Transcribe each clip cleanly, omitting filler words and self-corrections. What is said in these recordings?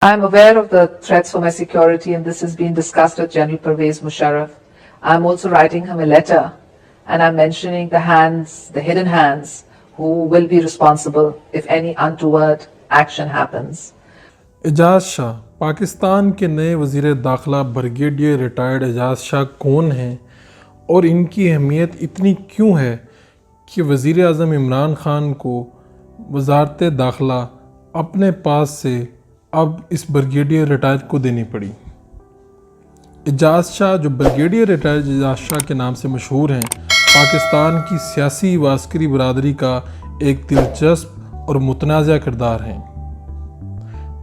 I am aware of the threats for my security, and this has been discussed with General Pervez Musharraf. I am also writing him a letter, and I'm mentioning the hands, the hidden hands, who will be responsible if any untoward action happens. اعجاز شاہ پاکستان کے نئے وزیر داخلہ brigadier retired اعجاز شاہ کون ہیں اور ان کی اہمیت اتنی کیوں ہے کہ وزیر اعظم عمران خان کو وزارت داخلہ اپنے پاس سے اب اس بریگیڈیئر ریٹائرڈ کو دینی پڑی؟ اعجاز شاہ جو بریگیڈیئر ریٹائرڈ اعجاز شاہ کے نام سے مشہور ہیں، پاکستان کی سیاسی و عسکری برادری کا ایک دلچسپ اور متنازع کردار ہیں۔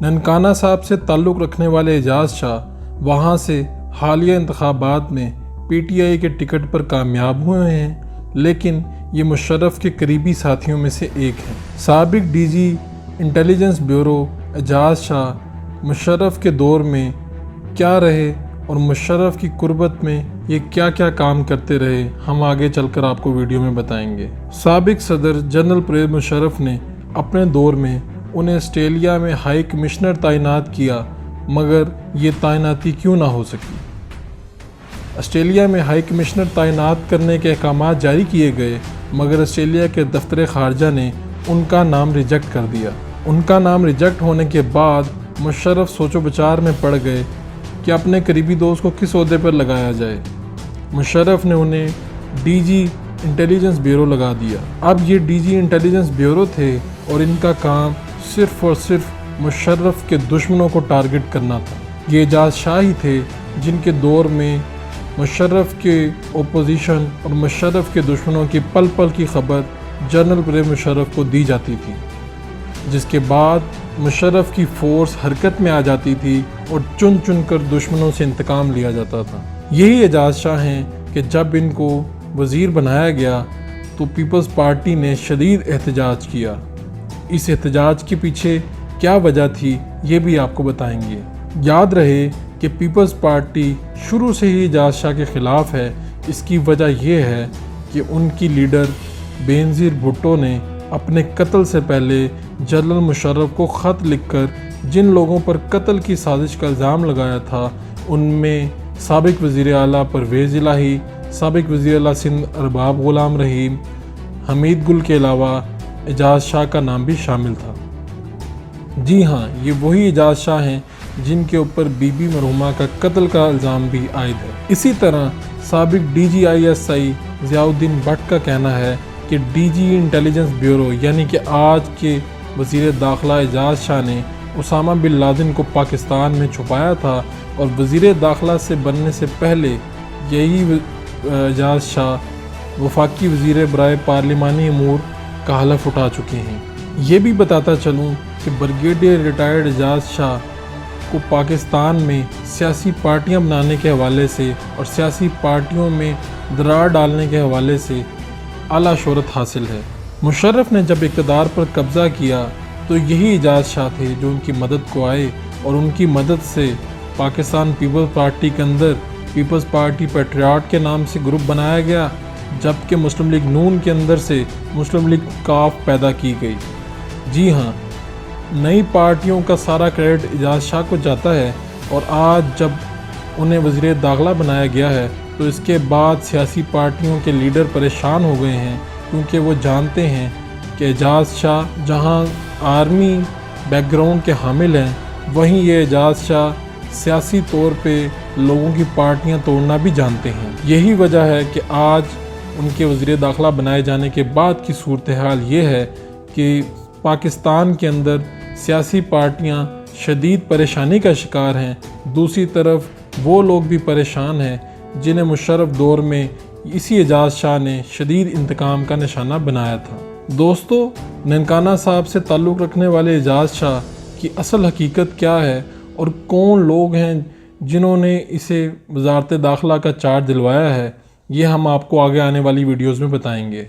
ننکانہ صاحب سے تعلق رکھنے والے اعجاز شاہ وہاں سے حالیہ انتخابات میں پی ٹی آئی کے ٹکٹ پر کامیاب ہوئے ہیں، لیکن یہ مشرف کے قریبی ساتھیوں میں سے ایک ہیں۔ سابق ڈی جی انٹیلیجنس بیورو اعجاز شاہ مشرف کے دور میں کیا رہے اور مشرف کی قربت میں یہ کیا کیا کام کرتے رہے، ہم آگے چل کر آپ کو ویڈیو میں بتائیں گے۔ سابق صدر جنرل پرویز مشرف نے اپنے دور میں انہیں آسٹریلیا میں ہائی کمشنر تعینات کیا، مگر یہ تعیناتی کیوں نہ ہو سکی؟ آسٹریلیا میں ہائی کمشنر تعینات کرنے کے احکامات جاری کیے گئے، مگر آسٹریلیا کے دفتر خارجہ نے ان کا نام ریجیکٹ کر دیا۔ ان کا نام ریجیکٹ ہونے کے بعد مشرف سوچ و بچار میں پڑ گئے کہ اپنے قریبی دوست کو کس عہدے پر لگایا جائے۔ مشرف نے انہیں ڈی جی انٹیلیجنس بیورو لگا دیا۔ اب یہ ڈی جی انٹیلیجنس بیورو تھے اور ان کا کام صرف اور صرف مشرف کے دشمنوں کو ٹارگٹ کرنا تھا۔ یہ اعجاز شاہ ہی تھے جن کے دور میں مشرف کے اپوزیشن اور مشرف کے دشمنوں کی پل پل کی خبر جنرل پرویز مشرف کو دی جاتی تھی، جس کے بعد مشرف کی فورس حرکت میں آ جاتی تھی اور چن چن کر دشمنوں سے انتقام لیا جاتا تھا۔ یہی اعجاز شاہ ہیں کہ جب ان کو وزیر بنایا گیا تو پیپلز پارٹی نے شدید احتجاج کیا۔ اس احتجاج کے پیچھے کیا وجہ تھی یہ بھی آپ کو بتائیں گے۔ یاد رہے کہ پیپلز پارٹی شروع سے ہی اعجاز شاہ کے خلاف ہے۔ اس کی وجہ یہ ہے کہ ان کی لیڈر بینظیر بھٹو نے اپنے قتل سے پہلے جنرل مشرف کو خط لکھ کر جن لوگوں پر قتل کی سازش کا الزام لگایا تھا، ان میں سابق وزیر اعلیٰ پرویز الہی، سابق وزیر اعلیٰ سندھ ارباب غلام رحیم، حمید گل کے علاوہ اعجاز شاہ کا نام بھی شامل تھا۔ جی ہاں، یہ وہی اعجاز شاہ ہیں جن کے اوپر بی بی مرحومہ کا قتل کا الزام بھی عائد ہے۔ اسی طرح سابق D G I S I Ziauddin Butt کا کہنا ہے کہ ڈی جی انٹیلیجنس بیورو یعنی کہ آج کے وزیر داخلہ اعجاز شاہ نے اسامہ بن لادن کو پاکستان میں چھپایا تھا، اور وزیر داخلہ سے بننے سے پہلے یہی اعجاز شاہ وفاقی وزیر برائے پارلیمانی امور کا حلف اٹھا چکے ہیں۔ یہ بھی بتاتا چلوں کہ بریگیڈیئر ریٹائرڈ اعجاز شاہ کو پاکستان میں سیاسی پارٹیاں بنانے کے حوالے سے اور سیاسی پارٹیوں میں درار ڈالنے کے حوالے سے اعلیٰ شہرت حاصل ہے۔ مشرف نے جب اقتدار پر قبضہ کیا تو یہی اعجاز شاہ تھے جو ان کی مدد کو آئے، اور ان کی مدد سے پاکستان پیپلز پارٹی کے اندر پیپلز پارٹی پیٹریاٹ کے نام سے گروپ بنایا گیا، جبکہ مسلم لیگ نون کے اندر سے مسلم لیگ کاف پیدا کی گئی۔ جی ہاں، نئی پارٹیوں کا سارا کریڈٹ اعجاز شاہ کو جاتا ہے، اور آج جب انہیں وزیر داخلہ بنایا گیا ہے تو اس کے بعد سیاسی پارٹیوں کے لیڈر پریشان ہو گئے ہیں، کیونکہ وہ جانتے ہیں کہ اعجاز شاہ جہاں آرمی بیک گراؤنڈ کے حامل ہیں، وہیں یہ اعجاز شاہ سیاسی طور پہ لوگوں کی پارٹیاں توڑنا بھی جانتے ہیں۔ یہی وجہ ہے کہ آج ان کے وزیر داخلہ بنائے جانے کے بعد کی صورتحال یہ ہے کہ پاکستان کے اندر سیاسی پارٹیاں شدید پریشانی کا شکار ہیں، دوسری طرف وہ لوگ بھی پریشان ہیں جنہیں مشرف دور میں اسی اعجاز شاہ نے شدید انتقام کا نشانہ بنایا تھا۔ دوستو، ننکانہ صاحب سے تعلق رکھنے والے اعجاز شاہ کی اصل حقیقت کیا ہے اور کون لوگ ہیں جنہوں نے اسے وزارت داخلہ کا چارج دلوایا ہے، یہ ہم آپ کو آگے آنے والی ویڈیوز میں بتائیں گے۔